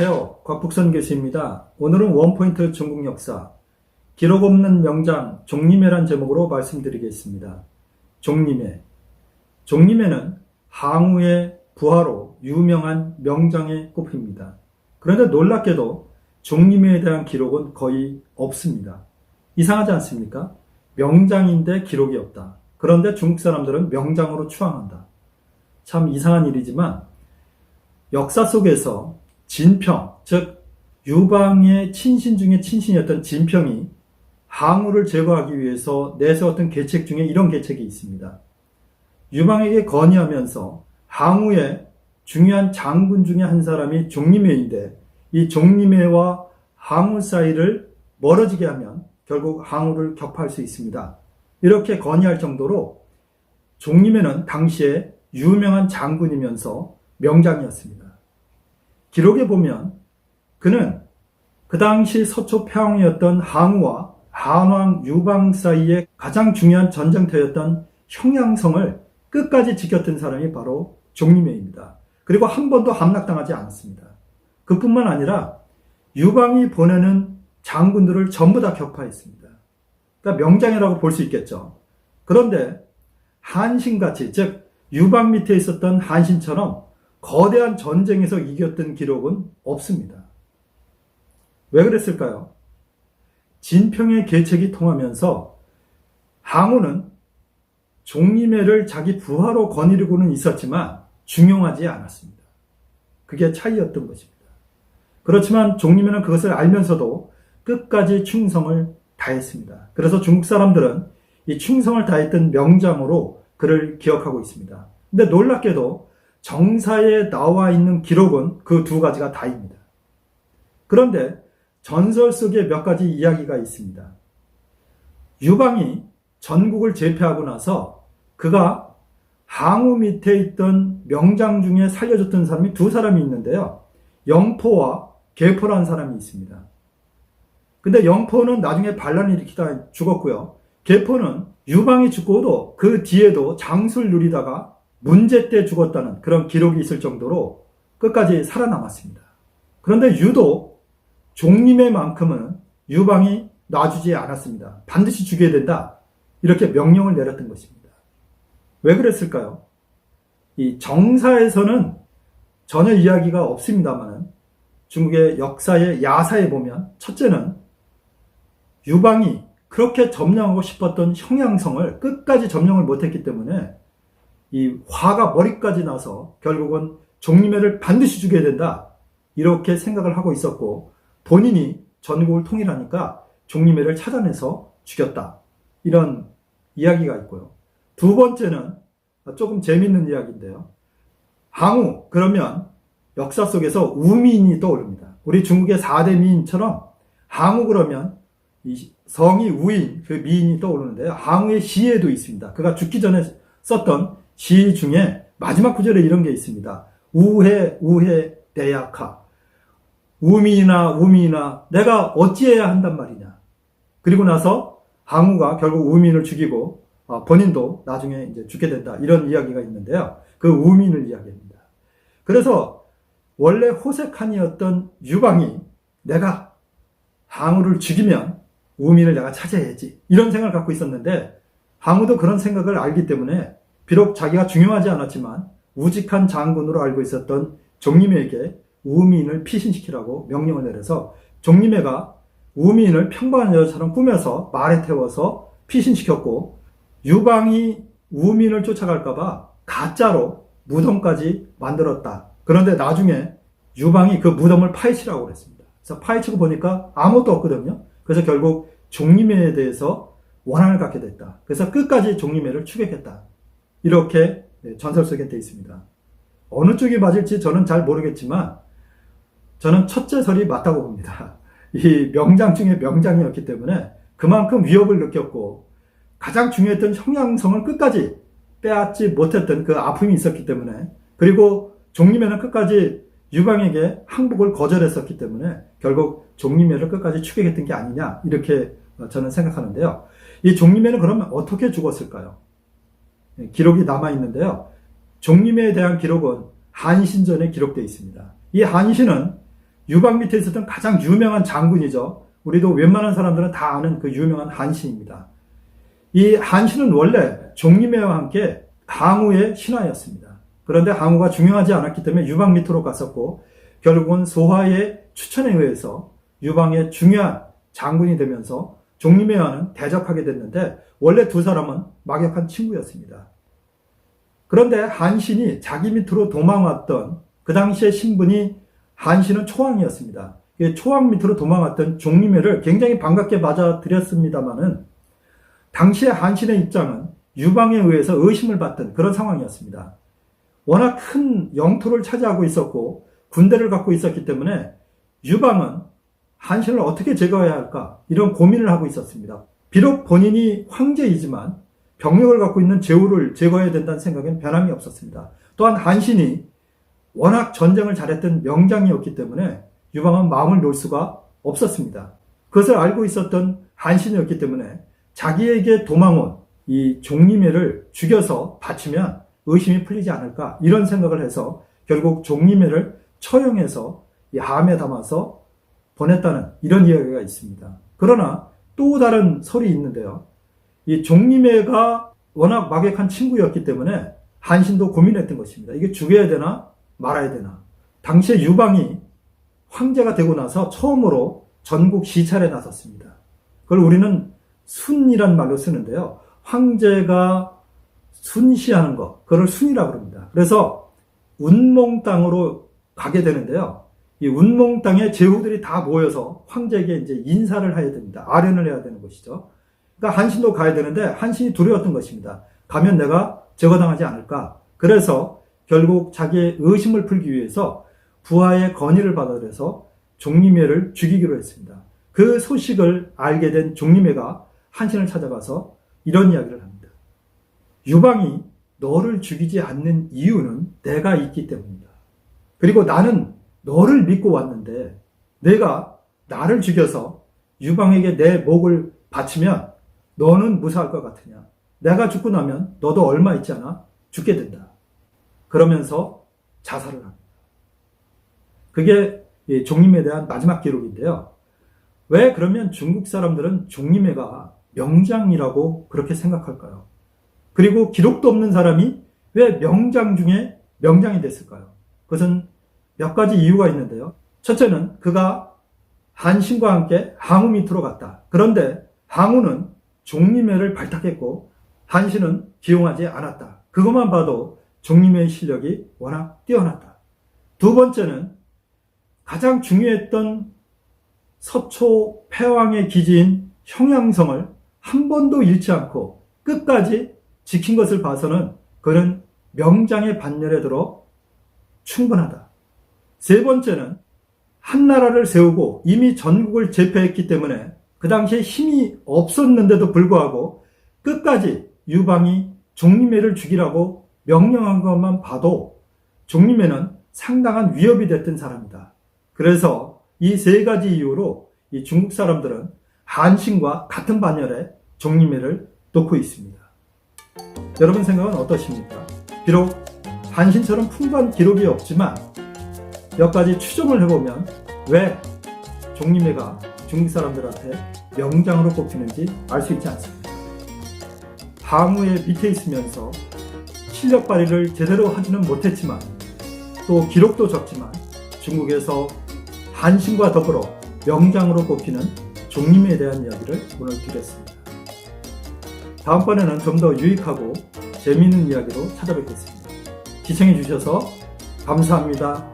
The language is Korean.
안녕하세요. 곽북선 교수입니다. 오늘은 원포인트 중국 역사, 기록 없는 명장 종림회란 제목으로 말씀드리겠습니다. 종림회. 종림회는 항우의 부하로 유명한 명장에 꼽힙니다. 그런데 놀랍게도 종림회에 대한 기록은 거의 없습니다. 이상하지 않습니까? 명장인데 기록이 없다. 그런데 중국 사람들은 명장으로 추앙한다. 참 이상한 일이지만 역사 속에서 진평, 즉 유방의 친신 중에 친신이었던 진평이 항우를 제거하기 위해서 내세웠던 계책 중에 이런 계책이 있습니다. 유방에게 건의하면서 항우의 중요한 장군 중에 한 사람이 종림회인데 이 종림회와 항우 사이를 멀어지게 하면 결국 항우를 격파할 수 있습니다. 이렇게 건의할 정도로 종림회는 당시에 유명한 장군이면서 명장이었습니다. 기록에 보면 그는 그 당시 서초 패왕이었던 항우와 한왕 유방 사이에 가장 중요한 전쟁터였던 형양성을 끝까지 지켰던 사람이 바로 종림회입니다. 그리고 한 번도 함락당하지 않았습니다. 그뿐만 아니라 유방이 보내는 장군들을 전부 다 격파했습니다. 그러니까 명장이라고 볼 수 있겠죠. 그런데 한신같이, 즉 유방 밑에 있었던 한신처럼 거대한 전쟁에서 이겼던 기록은 없습니다. 왜 그랬을까요? 진평의 계책이 통하면서 항우는 종림회를 자기 부하로 거느리고는 있었지만 중용하지 않았습니다. 그게 차이였던 것입니다. 그렇지만 종림회는 그것을 알면서도 끝까지 충성을 다했습니다. 그래서 중국 사람들은 이 충성을 다했던 명장으로 그를 기억하고 있습니다. 근데 놀랍게도 정사에 나와 있는 기록은 그 두 가지가 다입니다. 그런데 전설 속에 몇 가지 이야기가 있습니다. 유방이 전국을 제패하고 나서 그가 항우 밑에 있던 명장 중에 살려줬던 사람이 두 사람이 있는데요. 영포와 계포라는 사람이 있습니다. 근데 영포는 나중에 반란을 일으키다 죽었고요. 계포는 유방이 죽고도 그 뒤에도 장수를 누리다가 문제 때 죽었다는 그런 기록이 있을 정도로 끝까지 살아남았습니다. 그런데 유독 종림회만큼은 유방이 놔주지 않았습니다. 반드시 죽여야 된다. 이렇게 명령을 내렸던 것입니다. 왜 그랬을까요? 이 정사에서는 전혀 이야기가 없습니다만 중국의 역사의 야사에 보면 첫째는 유방이 그렇게 점령하고 싶었던 형양성을 끝까지 점령을 못했기 때문에 이 화가 머리까지 나서 결국은 종림회를 반드시 죽여야 된다. 이렇게 생각을 하고 있었고 본인이 전국을 통일하니까 종림회를 찾아내서 죽였다. 이런 이야기가 있고요. 두 번째는 조금 재밌는 이야기인데요. 항우, 그러면 역사 속에서 우미인이 떠오릅니다. 우리 중국의 4대 미인처럼 항우 그러면 이 성이 우인, 그 미인이 떠오르는데요. 항우의 시에도 있습니다. 그가 죽기 전에 썼던 시 중에 마지막 구절에 이런 게 있습니다. 우해 대야카. 우미나 내가 어찌해야 한단 말이냐. 그리고 나서 항우가 결국 우민을 죽이고 본인도 나중에 이제 죽게 된다. 이런 이야기가 있는데요. 그 우민을 이야기합니다. 그래서 원래 호색한이었던 유방이 내가 항우를 죽이면 우민을 내가 찾아야지. 이런 생각을 갖고 있었는데 항우도 그런 생각을 알기 때문에 비록 자기가 중요하지 않았지만 우직한 장군으로 알고 있었던 종림회에게 우민을 피신시키라고 명령을 내려서 종림회가 우민을 평범한 여자처럼 꾸며서 말에 태워서 피신시켰고 유방이 우민을 쫓아갈까봐 가짜로 무덤까지 만들었다. 그런데 나중에 유방이 그 무덤을 파헤치라고 그랬습니다. 그래서 파헤치고 보니까 아무것도 없거든요. 그래서 결국 종림회에 대해서 원한을 갖게 됐다. 그래서 끝까지 종림회를 추격했다. 이렇게 전설 속에 되어 있습니다. 어느 쪽이 맞을지 저는 잘 모르겠지만 저는 첫째 설이 맞다고 봅니다. 이 명장 중에 명장이었기 때문에 그만큼 위협을 느꼈고 가장 중요했던 형양성을 끝까지 빼앗지 못했던 그 아픔이 있었기 때문에 그리고 종림회는 끝까지 유방에게 항복을 거절했었기 때문에 결국 종림회를 끝까지 추격했던 게 아니냐 이렇게 저는 생각하는데요. 이 종림회는 그러면 어떻게 죽었을까요? 기록이 남아있는데요. 종림회에 대한 기록은 한신전에 기록되어 있습니다. 이 한신은 유방 밑에 있었던 가장 유명한 장군이죠. 우리도 웬만한 사람들은 다 아는 그 유명한 한신입니다. 이 한신은 원래 종림회와 함께 항우의 신하였습니다. 그런데 항우가 중요하지 않았기 때문에 유방 밑으로 갔었고 결국은 소화의 추천에 의해서 유방의 중요한 장군이 되면서 종림회와는 대적하게 됐는데 원래 두 사람은 막역한 친구였습니다. 그런데 한신이 자기 밑으로 도망왔던 그 당시의 신분이 한신은 초왕이었습니다. 초왕 밑으로 도망왔던 종림회를 굉장히 반갑게 맞아들였습니다마는 당시의 한신의 입장은 유방에 의해서 의심을 받던 그런 상황이었습니다. 워낙 큰 영토를 차지하고 있었고 군대를 갖고 있었기 때문에 유방은 한신을 어떻게 제거해야 할까 이런 고민을 하고 있었습니다. 비록 본인이 황제이지만 병력을 갖고 있는 제후를 제거해야 된다는 생각엔 변함이 없었습니다. 또한 한신이 워낙 전쟁을 잘했던 명장이었기 때문에 유방은 마음을 놓을 수가 없었습니다. 그것을 알고 있었던 한신이었기 때문에 자기에게 도망온 이 종림회를 죽여서 바치면 의심이 풀리지 않을까 이런 생각을 해서 결국 종림회를 처형해서 이 함에 담아서 보냈다는 이런 이야기가 있습니다. 그러나 또 다른 설이 있는데요. 이 종림회가 워낙 막역한 친구였기 때문에 한신도 고민했던 것입니다. 이게 죽여야 되나 말아야 되나. 당시에 유방이 황제가 되고 나서 처음으로 전국 시찰에 나섰습니다. 그걸 우리는 순이란 말로 쓰는데요. 황제가 순시하는 것, 그걸 순이라고 합니다. 그래서 운몽 땅으로 가게 되는데요. 이 운몽 땅에 제후들이 다 모여서 황제에게 이제 인사를 해야 됩니다. 아련을 해야 되는 것이죠. 그러니까 한신도 가야 되는데 한신이 두려웠던 것입니다. 가면 내가 제거당하지 않을까. 그래서 결국 자기의 의심을 풀기 위해서 부하의 건의를 받아들여서 종림회를 죽이기로 했습니다. 그 소식을 알게 된 종림회가 한신을 찾아가서 이런 이야기를 합니다. 유방이 너를 죽이지 않는 이유는 내가 있기 때문이다. 그리고 나는 너를 믿고 왔는데 내가 나를 죽여서 유방에게 내 목을 바치면 너는 무사할 것 같으냐. 내가 죽고 나면 너도 얼마 있지 않아 죽게 된다. 그러면서 자살을 합니다. 그게 종림회에 대한 마지막 기록인데요. 왜 그러면 중국 사람들은 종림회가 명장이라고 그렇게 생각할까요? 그리고 기록도 없는 사람이 왜 명장 중에 명장이 됐을까요? 그것은 몇 가지 이유가 있는데요. 첫째는 그가 한신과 함께 항우 밑으로 갔다. 그런데 항우는 종림회를 발탁했고 한신은 기용하지 않았다. 그것만 봐도 종림회의 실력이 워낙 뛰어났다. 두 번째는 가장 중요했던 서초 패왕의 기지인 형양성을 한 번도 잃지 않고 끝까지 지킨 것을 봐서는 그는 명장의 반열에 들어 충분하다. 세 번째는 한 나라를 세우고 이미 전국을 제패했기 때문에 그 당시에 힘이 없었는데도 불구하고 끝까지 유방이 종림회를 죽이라고 명령한 것만 봐도 종림회는 상당한 위협이 됐던 사람이다. 그래서 이 세 가지 이유로 이 중국 사람들은 한신과 같은 반열에 종림회를 놓고 있습니다. 여러분 생각은 어떠십니까? 비록 한신처럼 풍부한 기록이 없지만 몇 가지 추정을 해보면 왜 종림회가 중국 사람들한테 명장으로 꼽히는지 알 수 있지 않습니까? 항우의 밑에 있으면서 실력 발휘를 제대로 하지는 못했지만 또 기록도 적지만 중국에서 한신과 더불어 명장으로 꼽히는 종림회에 대한 이야기를 오늘 드렸습니다. 다음번에는 좀 더 유익하고 재미있는 이야기로 찾아뵙겠습니다. 시청해 주셔서 감사합니다.